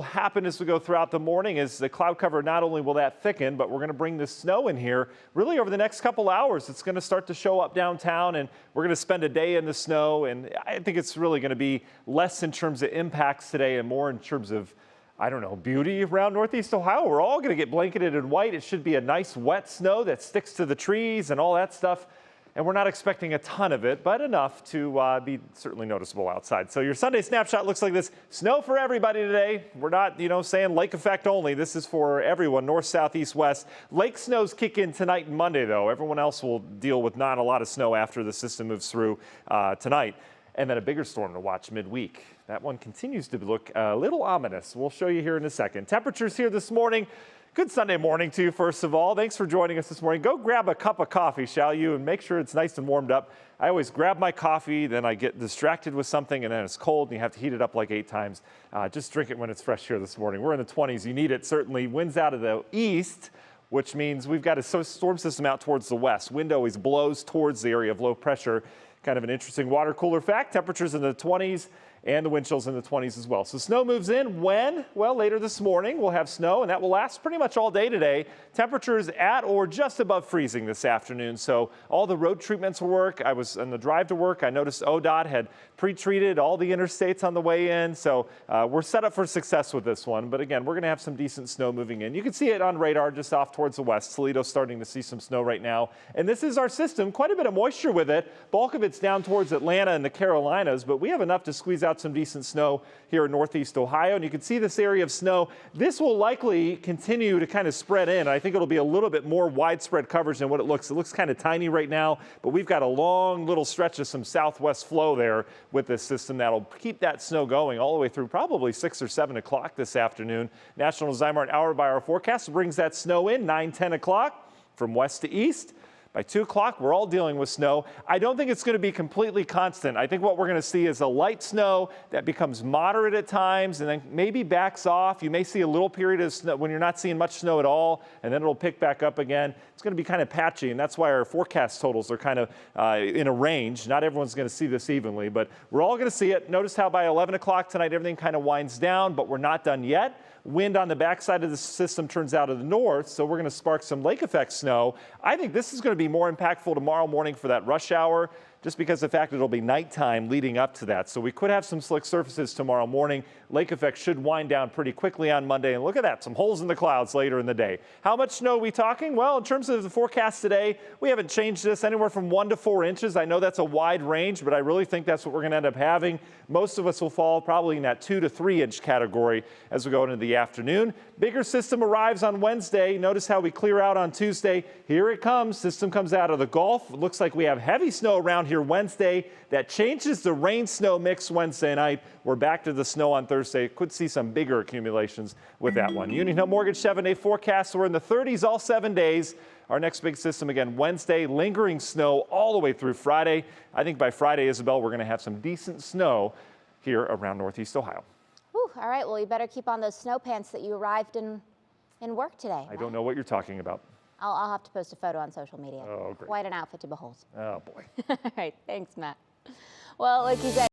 Happen as we go throughout the morning is the cloud cover. Not only will that thicken, but we're going to bring the snow in here really over the next couple hours. It's going to start to show up downtown, and we're going to spend a day in the snow. And I think it's really going to be less in terms of impacts today and more in terms of, I don't know, beauty around Northeast Ohio. We're all going to get blanketed in white. It should be a nice wet snow that sticks to the trees and all that stuff. And we're not expecting a ton of it, but enough to be certainly noticeable outside. So your Sunday snapshot looks like this. Snow for everybody today. We're not, saying lake effect only. This is for everyone, north, south, east, west. Lake snows kick in tonight and Monday, though. Everyone else will deal with not a lot of snow after the system moves through tonight. And then a bigger storm to watch midweek. That one continues to look a little ominous. We'll show you here in a second. Temperatures here this morning. Good Sunday morning to you, first of all. Thanks for joining us this morning. Go grab a cup of coffee, shall you, and make sure it's nice and warmed up. I always grab my coffee, then I get distracted with something, and then it's cold, and you have to heat it up like 8 times. Just drink it when it's fresh here this morning. We're in the 20s. You need it, certainly. Winds out of the east, which means we've got a storm system out towards the west. Wind always blows towards the area of low pressure. Kind of an interesting water cooler fact. Temperatures in the 20s. And the wind chills in the 20s as well. So snow moves in when? Well, later this morning we'll have snow, and that will last pretty much all day today. Temperatures at or just above freezing this afternoon. So all the road treatments will work. I was on the drive to work. I noticed ODOT had pre-treated all the interstates on the way in. So we're set up for success with this one. But again, we're going to have some decent snow moving in. You can see it on radar just off towards the west. Toledo's starting to see some snow right now. And this is our system. Quite a bit of moisture with it. Bulk of it's down towards Atlanta and the Carolinas, but we have enough to squeeze out some decent snow here in Northeast Ohio. And you can see this area of snow. This will likely continue to kind of spread in. I think it'll be a little bit more widespread coverage than what it looks. It looks kind of tiny right now, but we've got a long little stretch of some southwest flow there with this system that'll keep that snow going all the way through probably 6 or 7 o'clock this afternoon. National Zymark hour-by-hour forecast brings that snow in 9, 10 o'clock from west to east. By 2 o'clock, we're all dealing with snow. I don't think it's going to be completely constant. I think what we're going to see is a light snow that becomes moderate at times and then maybe backs off. You may see a little period of snow when you're not seeing much snow at all, and then it'll pick back up again. It's going to be kind of patchy, and that's why our forecast totals are kind of in a range. Not everyone's going to see this evenly, but we're all going to see it. Notice how by 11 o'clock tonight, everything kind of winds down, but we're not done yet. Wind on the backside of the system turns out of the north, so we're going to spark some lake effect snow. I think this is going to be more impactful tomorrow morning for that rush hour, just because of the fact that it'll be nighttime leading up to that. So we could have some slick surfaces tomorrow morning. Lake effect should wind down pretty quickly on Monday. And look at that, some holes in the clouds later in the day. How much snow are we talking? Well, in terms of the forecast today, we haven't changed this anywhere from 1 to 4 inches. I know that's a wide range, but I really think that's what we're going to end up having. Most of us will fall probably in that 2 to 3 inch category as we go into the afternoon. Bigger system arrives on Wednesday. Notice how we clear out on Tuesday. Here it comes. System comes out of the Gulf. It looks like we have heavy snow around here Wednesday. That changes the rain-snow mix Wednesday night. We're back to the snow on Thursday. Could see some bigger accumulations with that one. Union Hill Mortgage 7-day forecast. We're in the 30s all 7 days. Our next big system again Wednesday. Lingering snow all the way through Friday. I think by Friday, Isabel, we're going to have some decent snow here around Northeast Ohio. Whew, all right, well, you better keep on those snow pants that you arrived in work today. I don't know what you're talking about. I'll have to post a photo on social media. Oh, great. Quite an outfit to behold. Oh, boy. All right, thanks, Matt. Well, like you said,